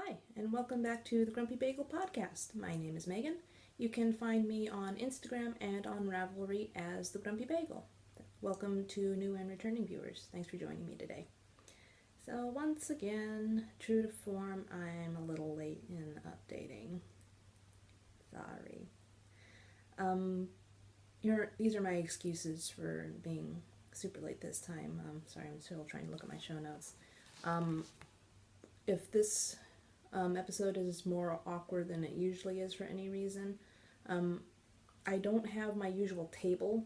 Hi, and welcome back to the Grumpy Bagel Podcast. My name is Megan. You can find me on Instagram and on Ravelry as the Grumpy Bagel. Welcome to new and returning viewers. Thanks for joining me today. So once again, true to form, I'm a little late in updating. Sorry. These are my excuses for being super late this time. Sorry, I'm still trying to look at my show notes. If this episode is more awkward than it usually is for any reason, I don't have my usual table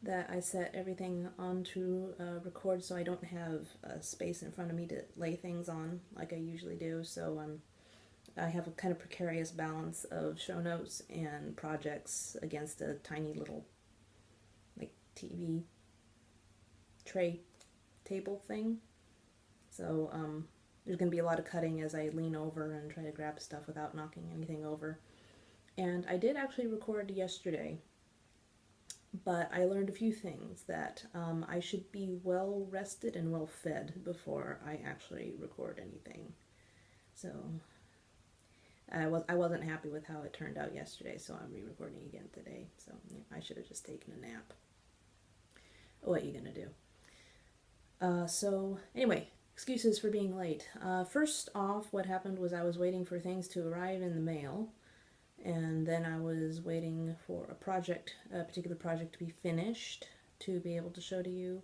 that I set everything onto record, so I don't have a space in front of me to lay things on like I usually do, so I have a kind of precarious balance of show notes and projects against a tiny little like TV tray table thing. So there's going to be a lot of cutting as I lean over and try to grab stuff without knocking anything over. And I did actually record yesterday, but I learned a few things that I should be well rested and well fed before I actually record anything. So I wasn't happy with how it turned out yesterday, so I'm re-recording again today. So I should have just taken a nap. What are you gonna do? So anyway, excuses for being late. First off, what happened was I was waiting for things to arrive in the mail, and then I was waiting for a particular project to be finished to be able to show to you,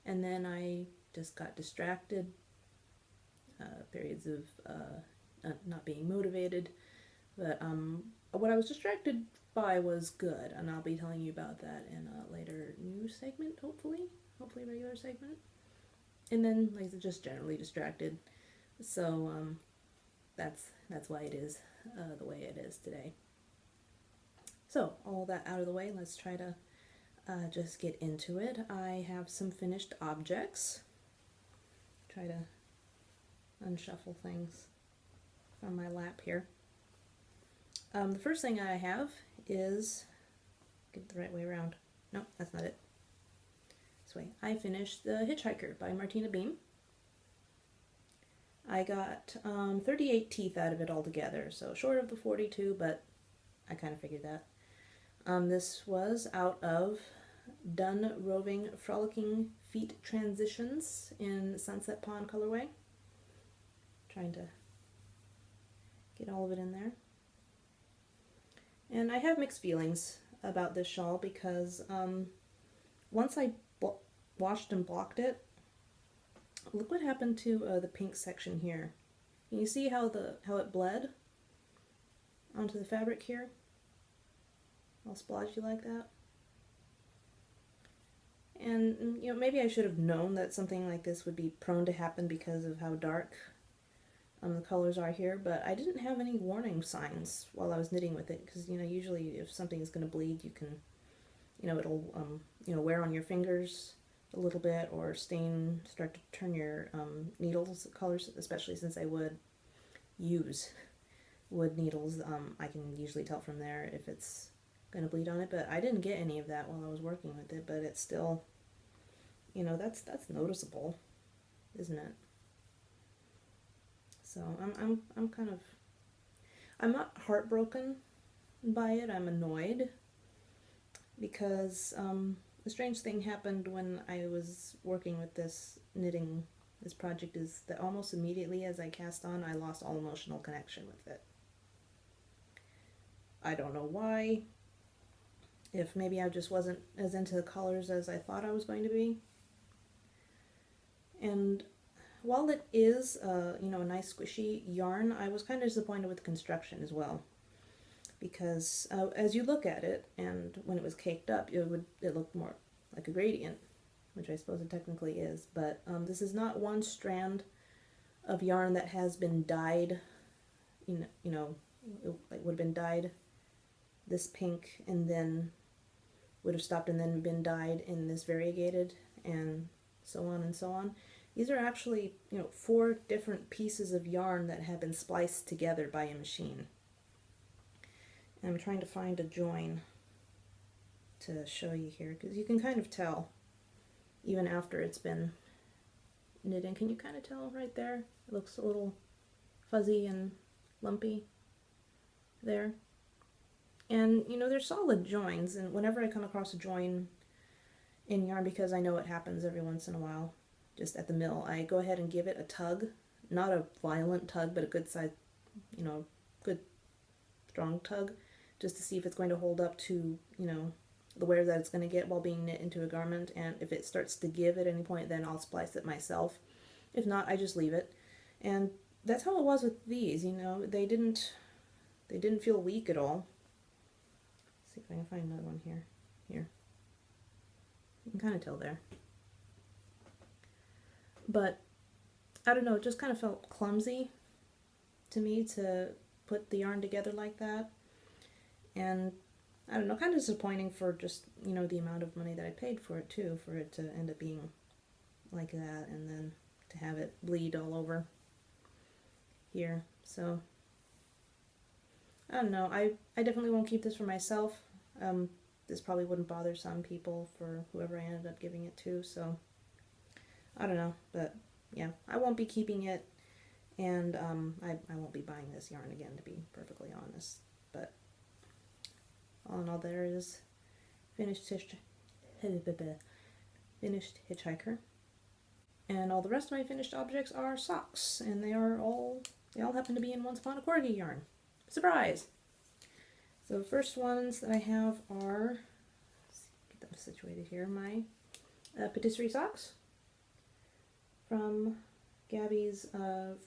and then I just got distracted, periods of not being motivated, but what I was distracted by was good, and I'll be telling you about that in a later news segment, hopefully a regular segment. And then, like, just generally distracted. So, that's why it is the way it is today. So, all that out of the way, let's try to just get into it. I have some finished objects. Try to unshuffle things from my lap here. The first thing I have is, get it the right way around. No, that's not it. Way. I finished The Hitchhiker by Martina Behm. I got 38 teeth out of it altogether, so short of the 42, but I kind of figured that. This was out of Done Roving Frolicking Feet Transitions in Sunset Pond colorway. Trying to get all of it in there. And I have mixed feelings about this shawl because once I washed and blocked it, look what happened to the pink section here. Can you see how it bled onto the fabric here? All splotchy like that. And maybe I should have known that something like this would be prone to happen because of how dark the colors are here, but I didn't have any warning signs while I was knitting with it, because usually if something is going to bleed, you can it'll wear on your fingers a little bit, or start to turn your needles colors, especially since I would use wood needles. I can usually tell from there if it's going to bleed on it, but I didn't get any of that while I was working with it, but it's still, that's noticeable, isn't it? So I'm not heartbroken by it. I'm annoyed because a strange thing happened when I was working with this project, is that almost immediately as I cast on, I lost all emotional connection with it. I don't know why. If maybe I just wasn't as into the colors as I thought I was going to be. And while it is a nice squishy yarn, I was kind of disappointed with the construction as well. Because as you look at it, and when it was caked up, it looked more like a gradient, which I suppose it technically is, but this is not one strand of yarn that has been dyed, it would have been dyed this pink and then would have stopped and then been dyed in this variegated, and so on and so on. These are actually 4 different pieces of yarn that have been spliced together by a machine. And I'm trying to find a join to show you here, because you can kind of tell even after it's been knit in. Can you kind of tell right there? It looks a little fuzzy and lumpy there. And, you know, they're solid joins, and whenever I come across a join in yarn, because I know it happens every once in a while, just at the mill, I go ahead and give it a tug. Not a violent tug, but a good size, you know, good strong tug, just to see if it's going to hold up to, you know, the wear that it's going to get while being knit into a garment. And if it starts to give at any point, then I'll splice it myself. If not, I just leave it. And that's how it was with these, you know, they didn't feel weak at all. Let's see if I can find another one here. Here. You can kind of tell there. But I don't know, it just kind of felt clumsy to me to put the yarn together like that. And I don't know, kind of disappointing for just, you know, the amount of money that I paid for it too, for it to end up being like that, and then to have it bleed all over here. So I don't know, I definitely won't keep this for myself. This probably wouldn't bother some people, for whoever I ended up giving it to, so I don't know, but yeah, I won't be keeping it, and I won't be buying this yarn again, to be perfectly honest. But all in all, there is finished hitchhiker, and all the rest of my finished objects are socks, and they all happen to be in Once Upon a Corgi yarn. Surprise! So the first ones that I have are, let's get them situated here, my patisserie socks from Gabby's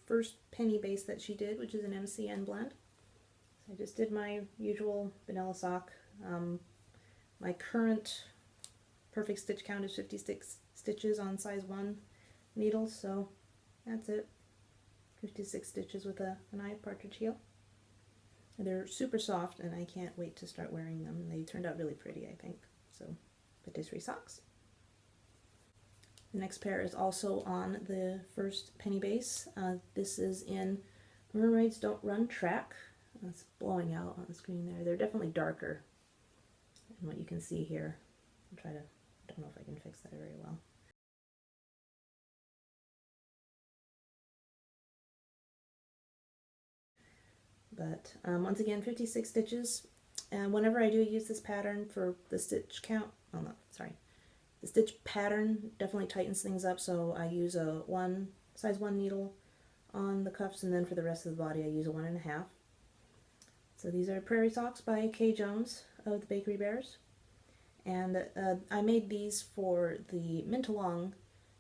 first penny base that she did, which is an MCN blend. So I just did my usual vanilla sock. My current perfect stitch count is 56 stitches on size 1 needles, so that's it. 56 stitches with an eye partridge heel. They're super soft, and I can't wait to start wearing them. They turned out really pretty, I think. So, patisserie socks. The next pair is also on the first penny base. This is in Mermaids Don't Run Track. It's blowing out on the screen there. They're definitely darker than what you can see here. I don't know if I can fix that very well. But once again, 56 stitches. And whenever I do use this pattern for the stitch count, oh no, sorry. The stitch pattern definitely tightens things up, so I use a size 1 needle on the cuffs, and then for the rest of the body I use a 1.5. So these are Prairie Socks by Kay Jones of the Bakery Bears. And I made these for the Mint-A-Long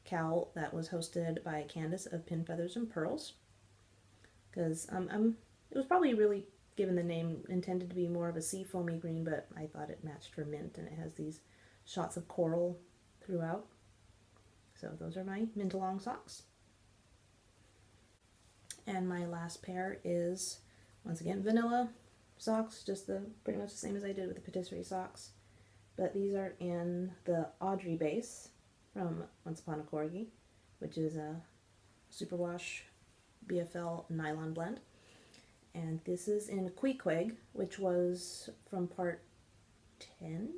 cowl that was hosted by Candace of Pin Feathers and Pearls. Because it was probably really given the name intended to be more of a sea foamy green, but I thought it matched for mint, and it has these shots of coral throughout. So those are my Mint-A-Long socks. And my last pair is, once again, vanilla socks, just pretty much the same as I did with the patisserie socks. But these are in the Audrey base from Once Upon a Corgi, which is a superwash BFL nylon blend. And this is in Queequeg, which was from part 10?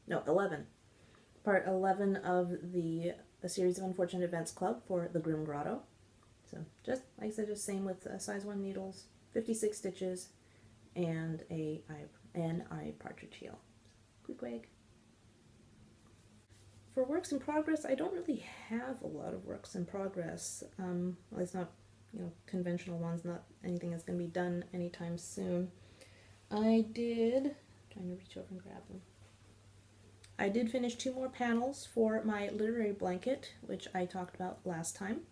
No, 11. Part 11 of A Series of Unfortunate Events Club for the Grim Grotto. So just, like I said, just same with size 1 needles, 56 stitches, and an eye partridge heel. Queequeg. For works in progress, I don't really have a lot of works in progress. Well, it's not, you know, conventional ones, not anything that's going to be done anytime soon. Trying to reach over and grab them. I did finish 2 more panels for my literary blanket, which I talked about last time.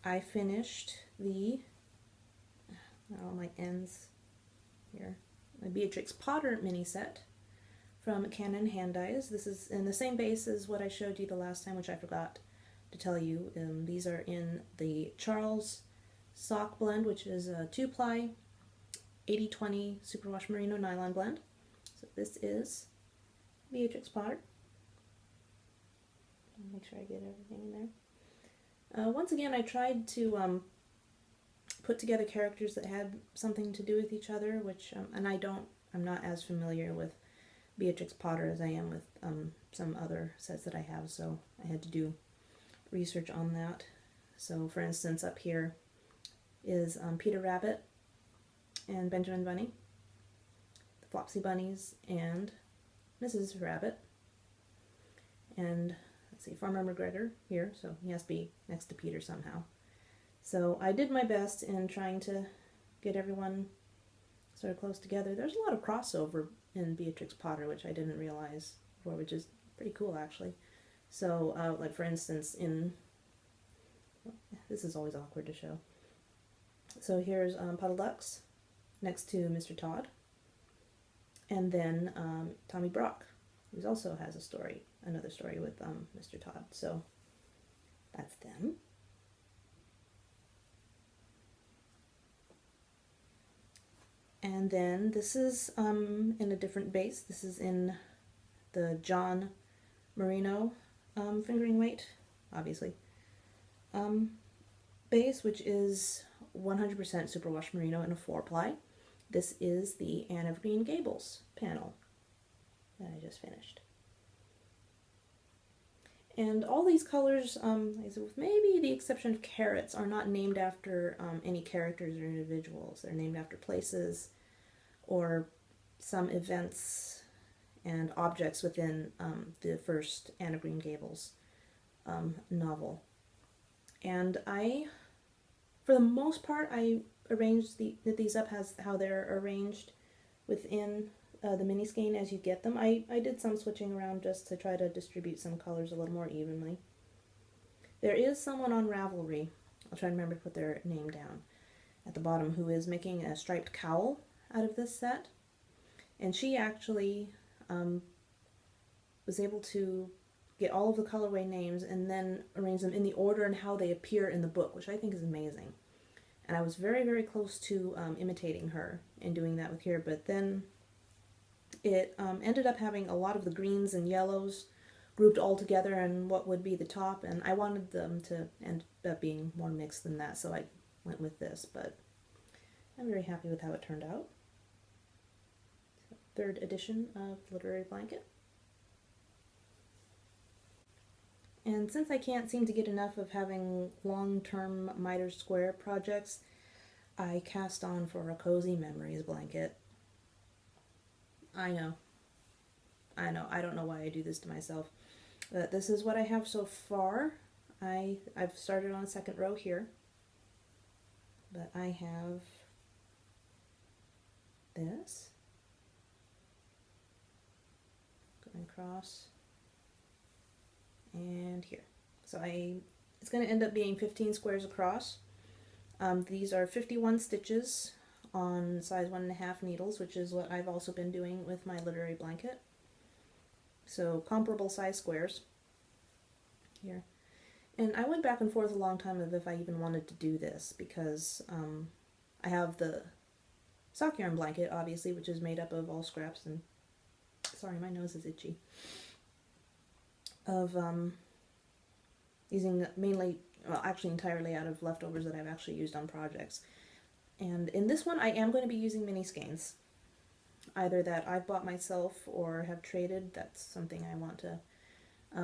I finished my ends here, my Beatrix Potter mini set from Canon Hand Dyes. This is in the same base as what I showed you the last time, which I forgot to tell you. These are in the Charles sock blend, which is a 2-ply 80/20 superwash merino nylon blend. So this is Beatrix Potter. Make sure I get everything in there. Once again, I tried to put together characters that had something to do with each other, which I'm not as familiar with Beatrix Potter as I am with some other sets that I have, so I had to do research on that. So for instance, up here is Peter Rabbit and Benjamin Bunny, the Flopsy Bunnies, and Mrs. Rabbit. And let's see, Farmer McGregor here, so he has to be next to Peter somehow. So I did my best in trying to get everyone sort of close together. There's a lot of crossover in Beatrix Potter, which I didn't realize before, which is pretty cool actually. So like for instance this is always awkward to show. So here's Puddle Ducks next to Mr. Todd, and then Tommy Brock, who also has a story, another story with Mr. Todd. So that's them. And then this is in a different base. This is in the John Merino fingering weight, obviously, base, which is 100% superwash merino in a 4-ply. This is the Anne of Green Gables panel that I just finished. And all these colors, with maybe the exception of carrots, are not named after any characters or individuals. They're named after places or some events and objects within the first Anne of Green Gables novel. And for the most part, I arranged these up as how they're arranged within the mini skein as you get them. I did some switching around just to try to distribute some colors a little more evenly. There is someone on Ravelry, I'll try to remember to put their name down at the bottom, who is making a striped cowl out of this set. And she actually was able to get all of the colorway names and then arrange them in the order and how they appear in the book, which I think is amazing. And I was very, very close to imitating her and doing that with here, but then it ended up having a lot of the greens and yellows grouped all together in what would be the top, and I wanted them to end up being more mixed than that, so I went with this, but I'm very happy with how it turned out. So, 3rd edition of Literary Blanket. And since I can't seem to get enough of having long-term miter square projects, I cast on for a Cozy Memories blanket. I know, I don't know why I do this to myself, but this is what I have so far. I've started on the 2nd row here, but I have this going across and here. So it's going to end up being 15 squares across. These are 51 stitches on size 1.5 needles, which is what I've also been doing with my literary blanket. So comparable size squares here. And I went back and forth a long time of if I even wanted to do this, because I have the sock yarn blanket, obviously, which is made up of all scraps and, sorry, my nose is itchy, of using mainly, well, actually entirely out of leftovers that I've actually used on projects. And in this one, I am going to be using mini skeins, either that I've bought myself or have traded. That's something I want to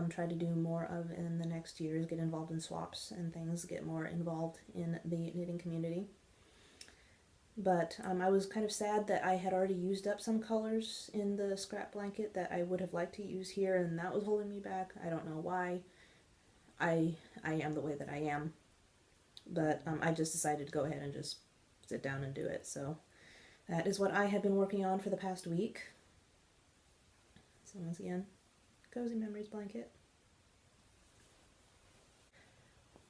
try to do more of in the next years, get involved in swaps and things, get more involved in the knitting community. But I was kind of sad that I had already used up some colors in the scrap blanket that I would have liked to use here, and that was holding me back. I don't know why. I am the way that I am. But I just decided to go ahead and just sit down and do it. So that is what I have been working on for the past week. So once again, Cozy Memories blanket.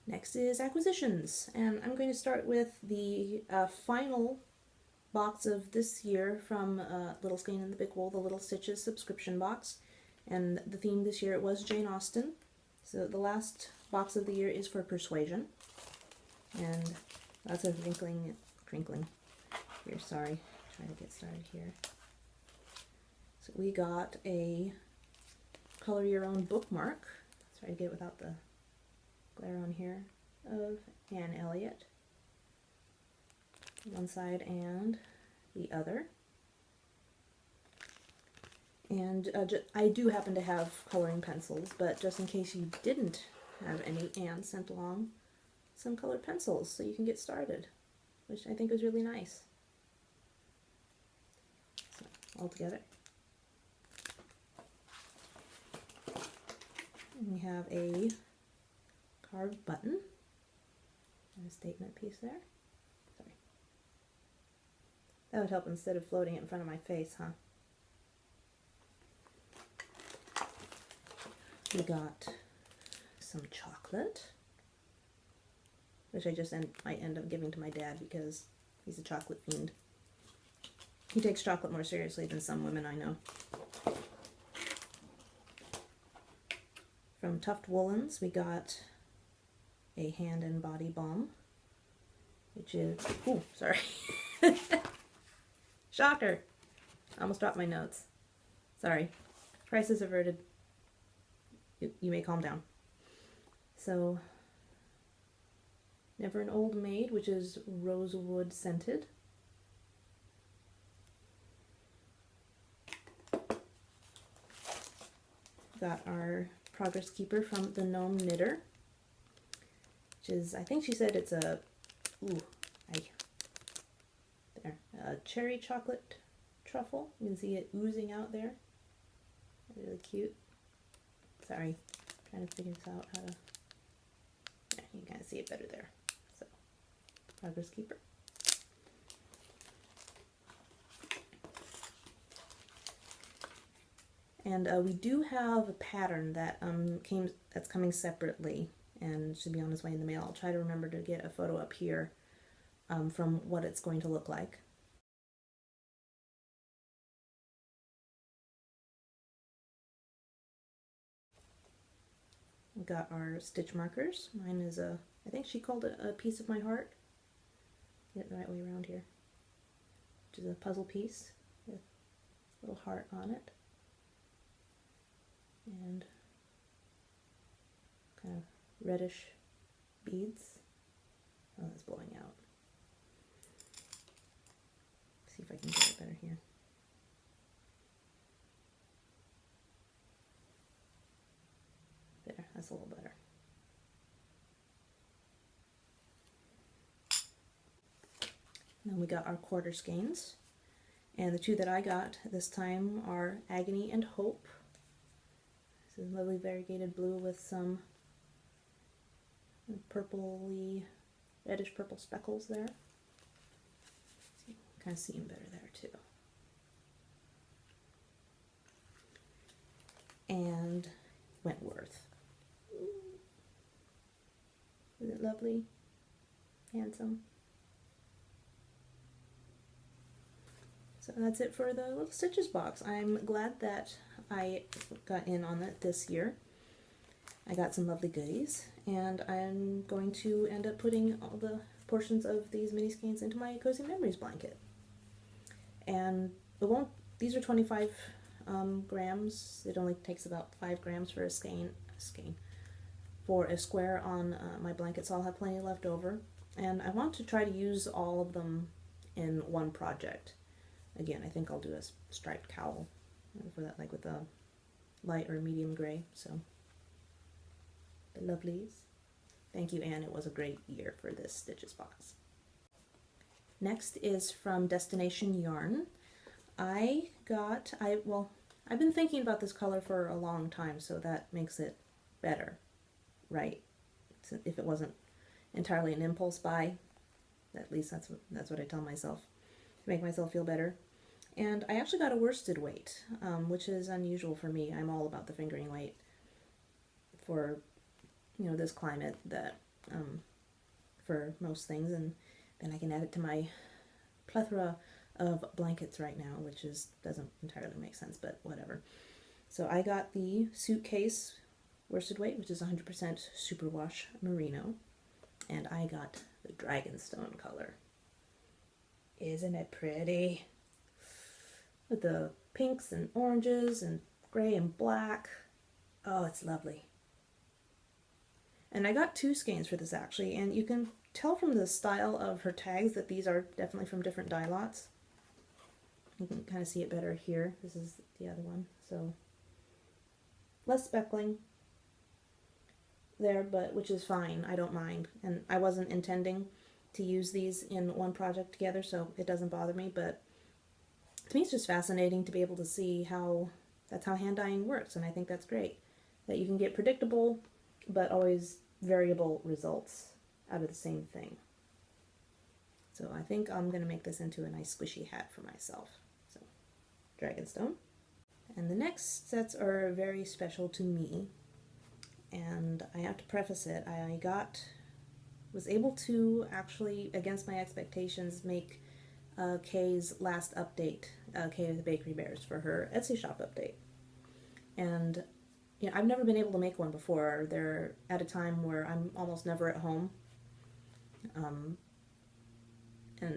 Next is acquisitions, and I'm going to start with the final box of this year from Little Skein and the Big Wool, the Little Stitches subscription box. And the theme this year was Jane Austen. So the last box of the year is for Persuasion. And lots of crinkling here, sorry, trying to get started here. So we got a color your own bookmark, let's try to get it without the glare on here, of Anne Elliot, one side and the other. And I do happen to have coloring pencils, but just in case you didn't have any Anne sent along, some colored pencils so you can get started, which I think was really nice. So, all together. And we have a carved button and a statement piece there. Sorry. That would help instead of floating it in front of my face, huh? We got some chocolate, which might end up giving to my dad because he's a chocolate fiend. He takes chocolate more seriously than some women I know. From Tuft Woolens, we got a hand and body balm, which is, ooh, sorry. Shocker! I almost dropped my notes. Sorry. Crisis averted. You may calm down. So, Never an Old Maid, which is rosewood scented. Got our Progress Keeper from the Gnome Knitter, which is, I think she said it's a, cherry chocolate truffle. You can see it oozing out there. Really cute. Sorry, trying to figure this out how to, yeah, you can kind of see it better there. So, Progress Keeper. And we do have a pattern that that's coming separately and should be on its way in the mail. I'll try to remember to get a photo up here from what it's going to look like. We got our stitch markers. Mine is I think she called it a piece of my heart. Get it the right way around here. Which is a puzzle piece with a little heart on it. And kind of reddish beads. Oh, it's blowing out. See if I can get it better here. There, that's a little better. And then we got our quarter skeins. And the two that I got this time are Agony and Hope. This is lovely variegated blue with some purpley, reddish purple speckles there. So you can kind of see them better there too. And Wentworth. Is it lovely? Handsome? So that's it for the Little Stitches box. I'm glad that I got in on it this year. I got some lovely goodies, and I'm going to end up putting all the portions of these mini skeins into my Cozy Memories blanket. And it won't, these are 25 grams. It only takes about 5 grams for a skein for a square on my blanket, so I'll have plenty left over. And I want to try to use all of them in one project. Again, I think I'll do a striped cowl for that, like with a light or medium gray. So, the lovelies. Thank you, Anne. It was a great year for this Stitches box. Next is from Destination Yarn. I've been thinking about this color for a long time, so that makes it better, right? So if it wasn't entirely an impulse buy, at least that's what I tell myself to make myself feel better. And I actually got a worsted weight, which is unusual for me. I'm all about the fingering weight for, this climate, that for most things, and then I can add it to my plethora of blankets right now, which doesn't entirely make sense, but whatever. So I got the suitcase worsted weight, which is 100% superwash merino, and I got the dragonstone color. Isn't it pretty? With the pinks and oranges and gray and black. Oh, it's lovely. And I got 2 skeins for this actually, and you can tell from the style of her tags that these are definitely from different dye lots. You can kind of see it better here. This is the other one. So less speckling, there, but which is fine. I don't mind. And I wasn't intending to use these in one project together, so it doesn't bother me, but to me it's just fascinating to be able to see how that's how hand dyeing works, and I think that's great. That you can get predictable but always variable results out of the same thing. So I think I'm going to make this into a nice squishy hat for myself. So, Dragonstone. And the next sets are very special to me, and I have to preface it. Was able to actually, against my expectations, make Kay's last update, Kay of the Bakery Bears, for her Etsy shop update. And I've never been able to make one before. They're at a time where I'm almost never at home. And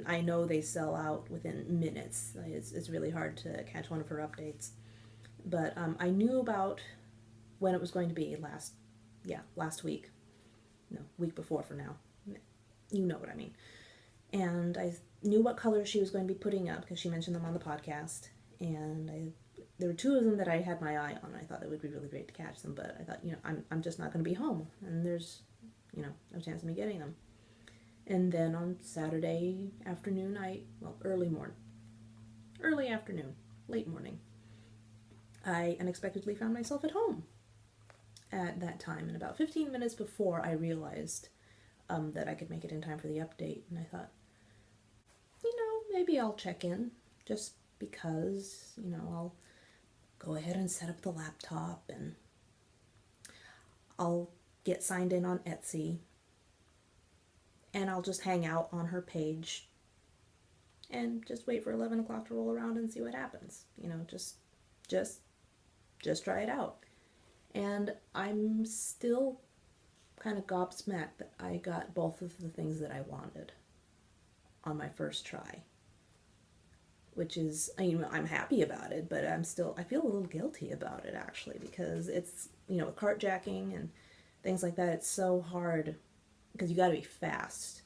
I know they sell out within minutes. It's really hard to catch one of her updates. But I knew about when it was going to be last week. No, week before for now. You know what I mean. And I knew what colors she was going to be putting up because she mentioned them on the podcast. And there were two of them that I had my eye on. I thought it would be really great to catch them, but I thought, I'm just not going to be home. And there's, no chance of me getting them. And then on Saturday afternoon, early afternoon, late morning, I unexpectedly found myself at home at that time. And about 15 minutes before, I realized that I could make it in time for the update. And I thought, maybe I'll check in just because, I'll go ahead and set up the laptop and I'll get signed in on Etsy and I'll just hang out on her page and just wait for 11 o'clock to roll around and see what happens. Just try it out. And I'm still kind of gobsmacked that I got both of the things that I wanted on my first try. Which is, I'm happy about it, but I feel a little guilty about it actually, because it's, cart jacking and things like that, it's so hard because you got to be fast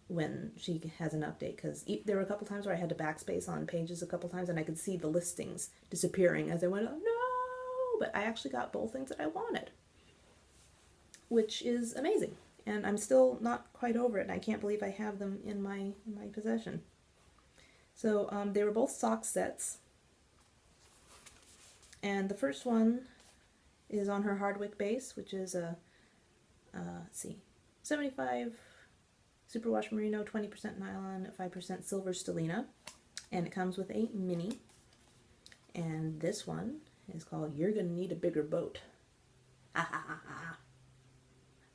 when she has an update, because there were a couple times where I had to backspace on pages a couple times and I could see the listings disappearing as I went, oh no, but I actually got both things that I wanted, which is amazing, and I'm still not quite over it, and I can't believe I have them in my possession. So they were both sock sets, and the first one is on her Hardwick base, which is a 75 superwash merino, 20% nylon, 5% silver stellina, and it comes with a mini. And this one is called "You're Gonna Need a Bigger Boat."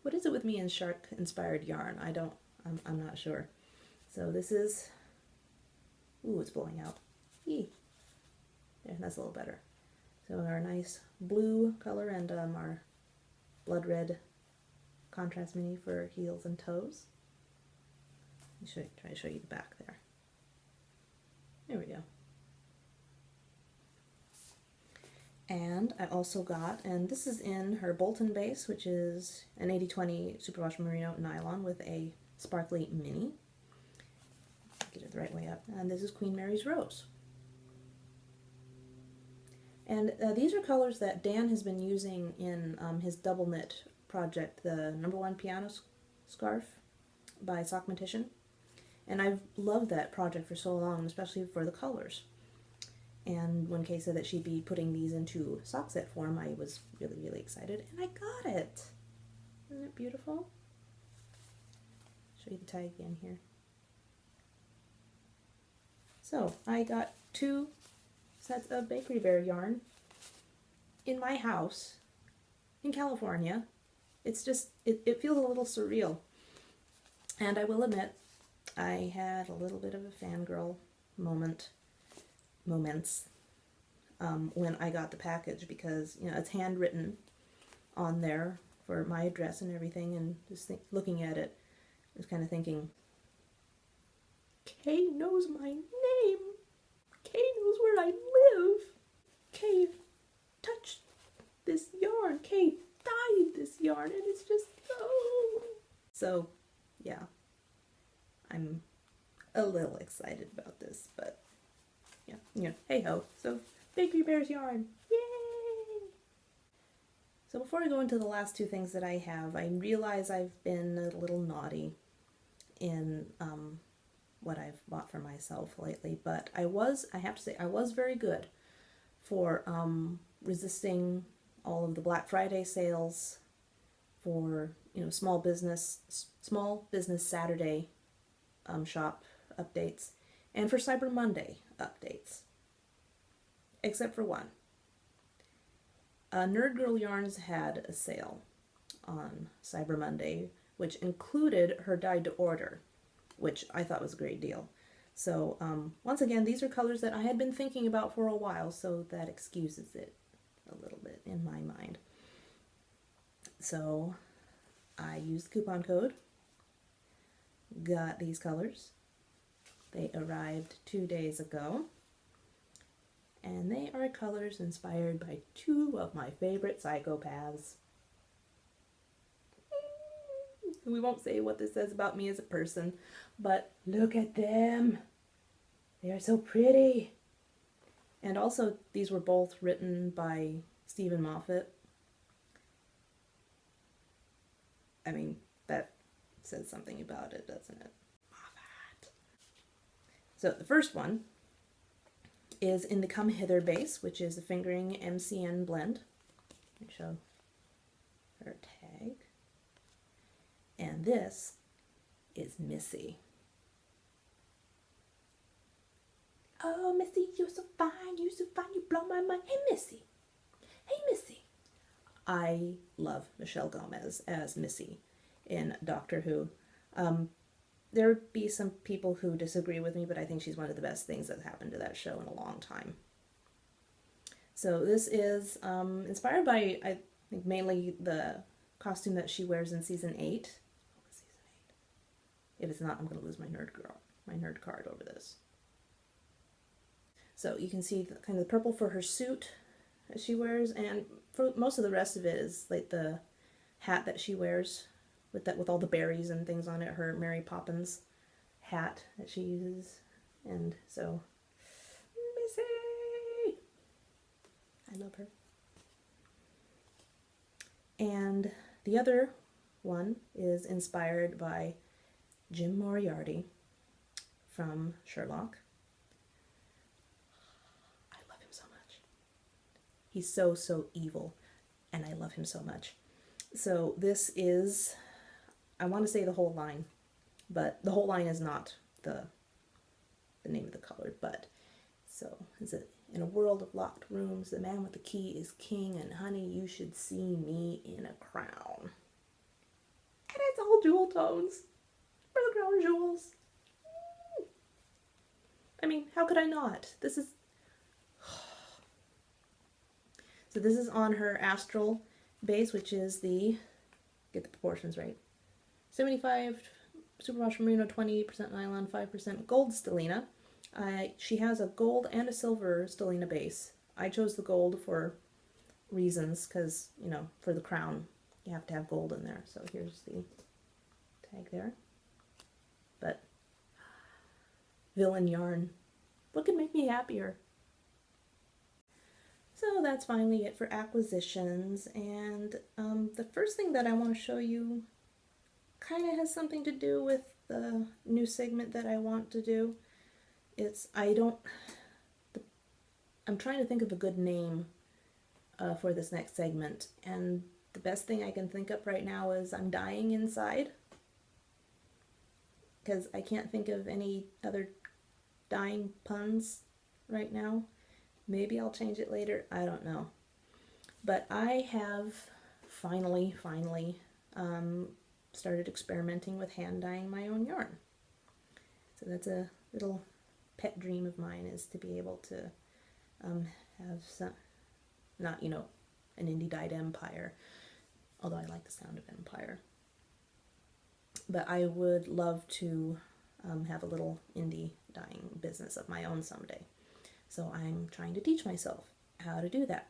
What is it with me and shark-inspired yarn? I'm not sure. So this is. Ooh, it's blowing out. Yee. There, that's a little better. So our nice blue color and our blood red contrast mini for heels and toes. Let me try to show you the back there. There we go. And I also got, and this is in her Bolton base, which is an 80/20 superwash merino nylon with a sparkly mini. Get it the right way up. And this is Queen Mary's Rose. And these are colors that Dan has been using in his double knit project, the #1 piano scarf by Sockmatician. And I've loved that project for so long, especially for the colors. And when Kay said that she'd be putting these into sock set form, I was really, really excited. And I got it! Isn't it beautiful? Show you the tie again here. So I got 2 sets of Bakery Bear yarn in my house in California. It's just, it feels a little surreal. And I will admit, I had a little bit of a fangirl moments when I got the package, because, it's handwritten on there for my address and everything, and just looking at it, I was kind of thinking, Kay knows my name. Kay knows where I live. Kay touched this yarn. Kay dyed this yarn, and it's just so yeah. I'm a little excited about this, but yeah, hey ho. So Bakery Bears yarn, yay! So before I go into the last two things that I have, I realize I've been a little naughty in what I've bought for myself lately, but I have to say, I was very good for resisting all of the Black Friday sales, for, small business Saturday shop updates, and for Cyber Monday updates, except for one. Nerd Girl Yarns had a sale on Cyber Monday, which included her dyed to order, which I thought was a great deal. So once again, these are colors that I had been thinking about for a while, so that excuses it a little bit in my mind. So I used the coupon code, got these colors. They arrived 2 days ago, and they are colors inspired by two of my favorite psychopaths. We won't say what this says about me as a person, but look at them. They are so pretty. And also, these were both written by Stephen Moffat. I mean, that says something about it, doesn't it? Moffat. So the first one is in the Come Hither base, which is a fingering MCN blend. Let me show her tag. And this is Missy. Oh, Missy, you're so fine, you blow my mind. Hey, Missy. Hey, Missy. I love Michelle Gomez as Missy in Doctor Who. There would be some people who disagree with me, but I think she's one of the best things that happened to that show in a long time. So this is inspired by, I think, mainly the costume that she wears in season 8. If it's not, I'm going to lose my nerd card over this. So you can see kind of the purple for her suit that she wears, and for most of the rest of it is like the hat that she wears with all the berries and things on it, her Mary Poppins hat that she uses. And so, Missy! I love her. And the other one is inspired by Jim Moriarty from Sherlock. I love him so much. He's so, so evil, and I love him so much. So this is, I want to say the whole line, but the whole line is not the name of the color, but so is it, in a world of locked rooms, the man with the key is king, and honey, you should see me in a crown. And it's all jewel tones. For the crown jewels. I mean, how could I not? This is... So this is on her Astral base, which is the, get the proportions right, 75 superwash merino, 20% nylon, 5% gold stellina. She has a gold and a silver stellina base. I chose the gold for reasons, because, for the crown, you have to have gold in there. So here's the tag there. But villain yarn, what could make me happier? So that's finally it for acquisitions, and the first thing that I want to show you kind of has something to do with the new segment that I want to do. I'm trying to think of a good name for this next segment, and the best thing I can think up right now is I'm dying inside. Because I can't think of any other dying puns right now. Maybe I'll change it later. I don't know. But I have finally started experimenting with hand dyeing my own yarn. So that's a little pet dream of mine, is to be able to have some, not, an indie dyed empire, although I like the sound of empire. But I would love to have a little indie dyeing business of my own someday. So I'm trying to teach myself how to do that.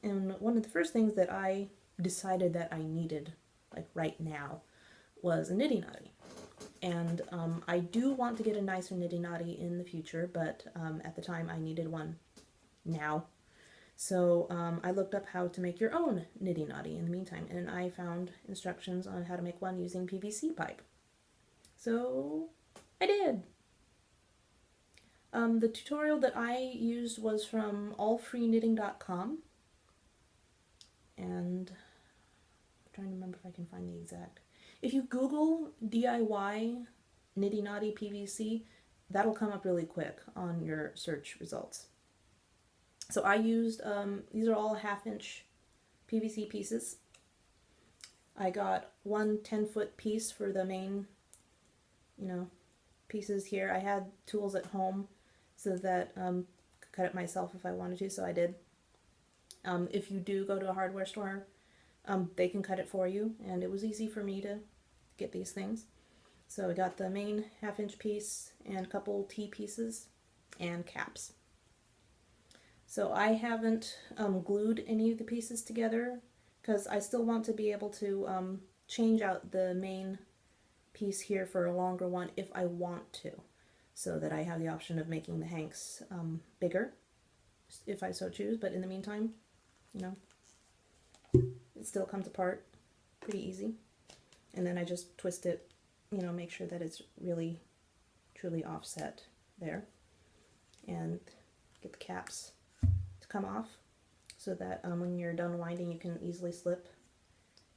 And one of the first things that I decided that I needed, like right now, was a niddy noddy. And I do want to get a nicer niddy noddy in the future, but at the time I needed one now. So I looked up how to make your own nitty knotty in the meantime, and I found instructions on how to make one using PVC pipe. So I did. The tutorial that I used was from allfreeknitting.com, and I'm trying to remember if I can find the exact. If you Google DIY nitty knotty PVC, that'll come up really quick on your search results. So I used, these are all 1/2-inch PVC pieces. I got one 10-foot piece for the main, pieces here. I had tools at home so that I could cut it myself if I wanted to, so I did. If you do go to a hardware store, they can cut it for you, and it was easy for me to get these things. So I got the main 1/2-inch piece and a couple T pieces and caps. So I haven't glued any of the pieces together because I still want to be able to change out the main piece here for a longer one if I want to, so that I have the option of making the hanks bigger if I so choose. But in the meantime, it still comes apart pretty easy. And then I just twist it, make sure that it's really truly offset there, and get the caps to come off so that when you're done winding you can easily slip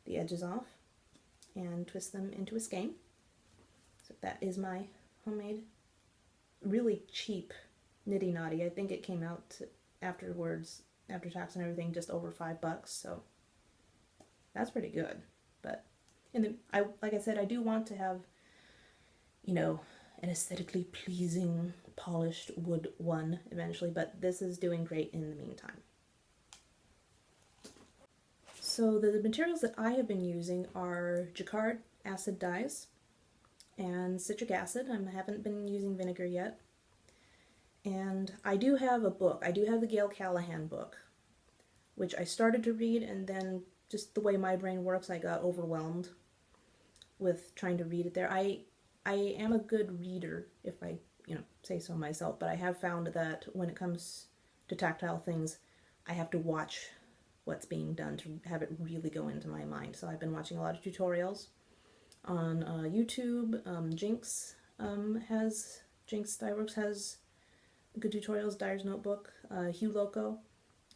the edges off and twist them into a skein. So that is my homemade, really cheap nitty knotty. I think it came out afterwards, after tax and everything, just over $5, so that's pretty good. But like I said, I do want to have, an aesthetically pleasing polished wood one eventually, but this is doing great in the meantime. So the materials that I have been using are Jacquard acid dyes and citric acid. I haven't been using vinegar yet. And I do have a book. I do have the Gail Callahan book, which I started to read, and then just the way my brain works, I got overwhelmed with trying to read it there. I am a good reader, if I, say so myself, but I have found that when it comes to tactile things, I have to watch what's being done to have it really go into my mind. So I've been watching a lot of tutorials on YouTube. Jinx Dyeworks has good tutorials, Dyer's Notebook, Hugh Loco.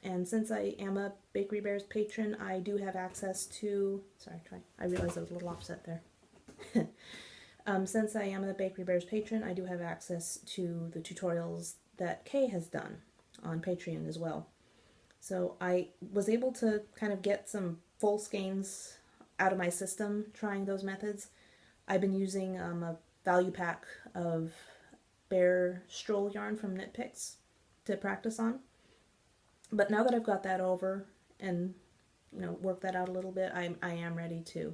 And since I am a Bakery Bears patron, I do have access to, I realized I was a little offset there. Since I am a Bakery Bears patron, I do have access to the tutorials that Kay has done on Patreon as well. So I was able to kind of get some full skeins out of my system trying those methods. I've been using a value pack of bear stroll yarn from Knit Picks to practice on. But now that I've got that over and worked that out a little bit, I am ready to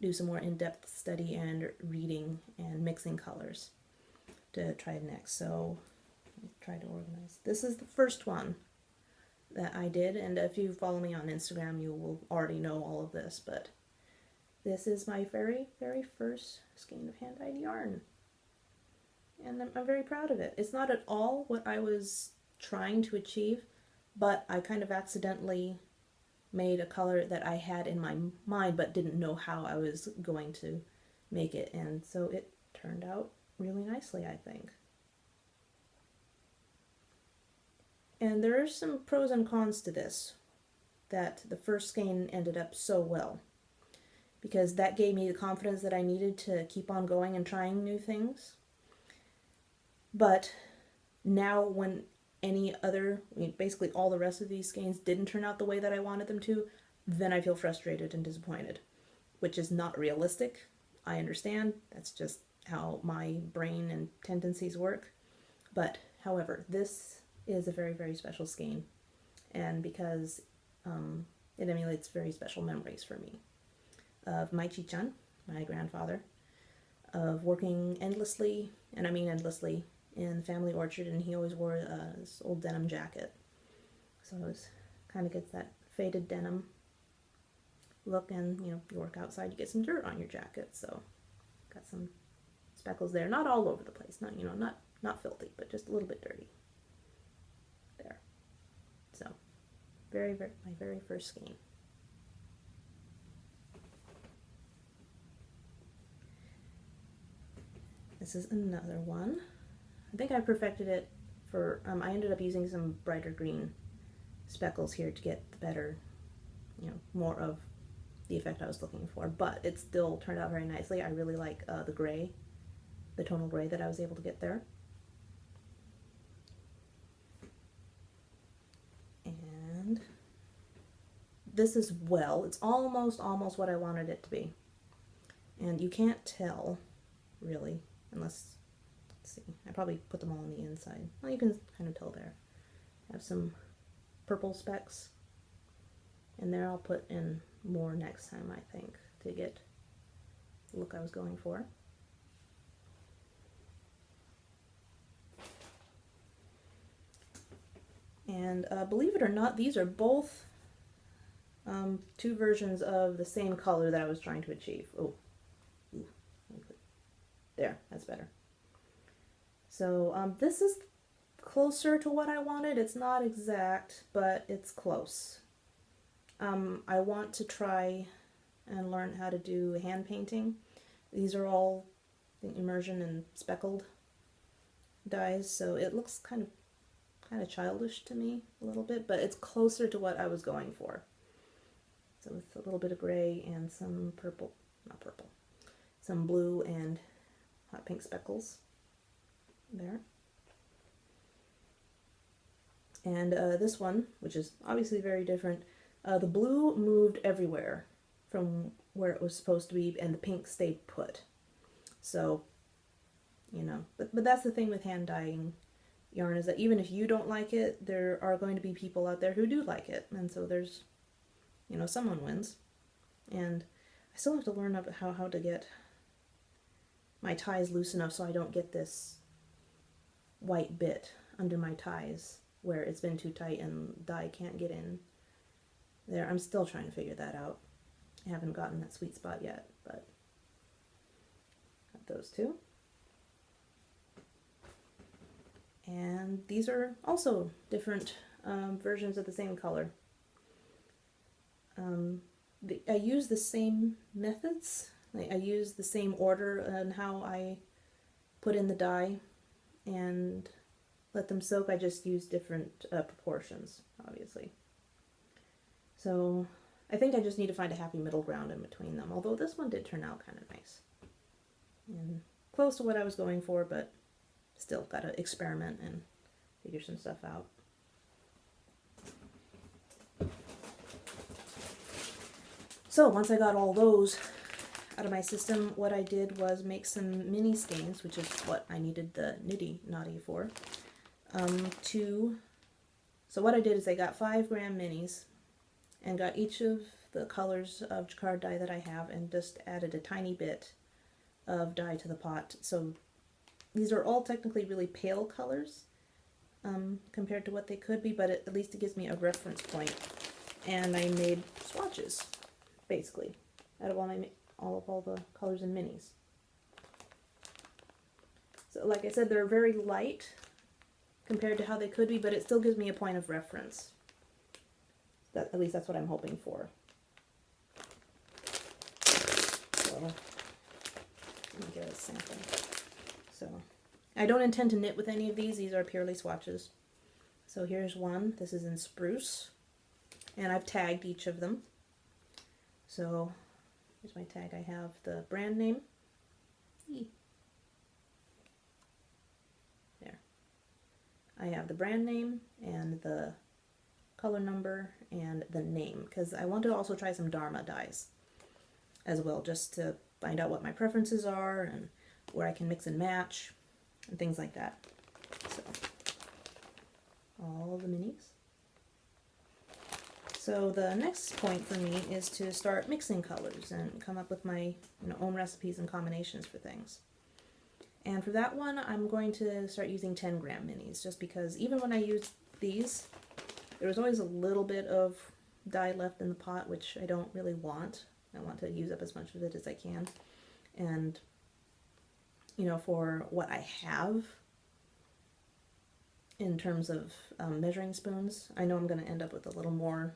do some more in-depth study and reading and mixing colors to try next. So I'll try to organize. This is the first one that I did, and if you follow me on Instagram you will already know all of this, but this is my very, very first skein of hand-dyed yarn. And I'm very proud of it. It's not at all what I was trying to achieve, but I kind of accidentally made a color that I had in my mind but didn't know how I was going to make it, and so it turned out really nicely, I think. And there are some pros and cons to this, that the first skein ended up so well, because that gave me the confidence that I needed to keep on going and trying new things. But now when basically all the rest of these skeins didn't turn out the way that I wanted them to, then I feel frustrated and disappointed, which is not realistic. I understand, that's just how my brain and tendencies work. But however, this is a very, very special skein, and because it emulates very special memories for me of my Chichan, my grandfather, of working endlessly, and I mean endlessly, in the family orchard, and he always wore this old denim jacket. So it kind of gets that faded denim look, and you work outside, you get some dirt on your jacket, so got some speckles there. Not all over the place, not filthy, but just a little bit dirty. There. So my very first skein. This is another one. I think I perfected it for, I ended up using some brighter green speckles here to get the better, more of the effect I was looking for, but it still turned out very nicely. I really like the gray, the tonal gray that I was able to get there. And this as well, it's almost what I wanted it to be. And you can't tell, really, unless, let's see, I probably put them all on the inside. Well, you can kind of tell there. I have some purple specks in there. I'll put in more next time, I think, to get the look I was going for. And believe it or not, these are both two versions of the same color that I was trying to achieve. Oh, there, that's better. So this is closer to what I wanted. It's not exact, but it's close. I want to try and learn how to do hand painting. These are all immersion and speckled dyes, so it looks kind of childish to me a little bit, but it's closer to what I was going for. So with a little bit of gray and some purple, not purple, some blue and hot pink speckles there. And this one, which is obviously very different, the blue moved everywhere from where it was supposed to be, and the pink stayed put. So, but that's the thing with hand dyeing yarn, is that even if you don't like it, there are going to be people out there who do like it, and so there's, someone wins. And I still have to learn how to get my ties loose enough so I don't get this white bit under my ties where it's been too tight and dye can't get in there. I'm still trying to figure that out. I haven't gotten that sweet spot yet, but got those two. And these are also different versions of the same color. I use the same methods. I use the same order on how I put in the dye and let them soak. I just use different proportions, obviously. So I think I just need to find a happy middle ground in between them, although this one did turn out kind of nice. And close to what I was going for, but still got to experiment and figure some stuff out. So once I got all those out of my system, what I did was make some mini skeins, which is what I needed the nitty naughty for. So what I did is I got 5 gram minis and got each of the colors of jacquard dye that I have and just added a tiny bit of dye to the pot. So these are all technically really pale colors compared to what they could be, but at least it gives me a reference point. And I made swatches, basically, out of all the colors in minis. So like I said, they're very light compared to how they could be, but it still gives me a point of reference. At least that's what I'm hoping for. So, let me get a sample. So, I don't intend to knit with any of these. These are purely swatches. So here's one. This is in spruce. And I've tagged each of them. So, here's my tag. I have the brand name. There. I have the brand name and the color number and the name, because I want to also try some Dharma dyes as well, just to find out what my preferences are and where I can mix and match and things like that. So, all the minis. So the next point for me is to start mixing colors and come up with my own recipes and combinations for things. And for that one, I'm going to start using 10 gram minis, just because even when I used these, there was always a little bit of dye left in the pot, which I don't really want. I want to use up as much of it as I can. And, for what I have, in terms of measuring spoons. I know I'm going to end up with a little more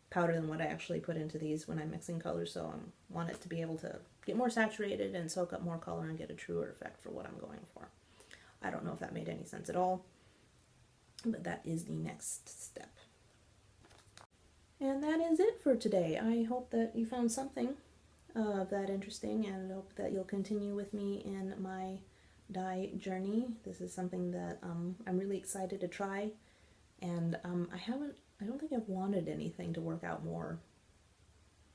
powder than what I actually put into these when I'm mixing colors, so I want it to be able to get more saturated and soak up more color and get a truer effect for what I'm going for. I don't know if that made any sense at all, but that is the next step. And that is it for today. I hope that you found something of that interesting, and I hope that you'll continue with me in my dye journey. This is something that I'm really excited to try, and I don't think I've wanted anything to work out more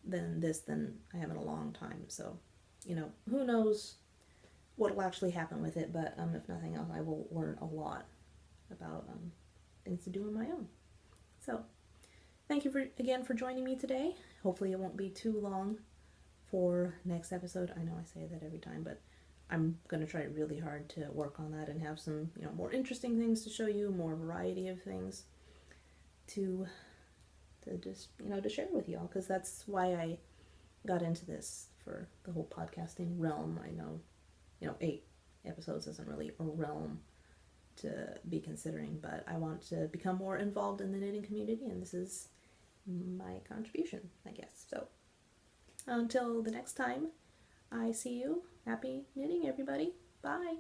than I have in a long time. So, who knows what will actually happen with it, but if nothing else, I will learn a lot about things to do on my own. So, thank you again for joining me today. Hopefully it won't be too long for next episode. I know I say that every time, but I'm going to try really hard to work on that and have some, more interesting things to show you, more variety of things to just, to share with y'all, because that's why I got into this for the whole podcasting realm. I know, 8 episodes isn't really a realm to be considering, but I want to become more involved in the knitting community, and this is my contribution, I guess. So until the next time I see you, happy knitting, everybody. Bye.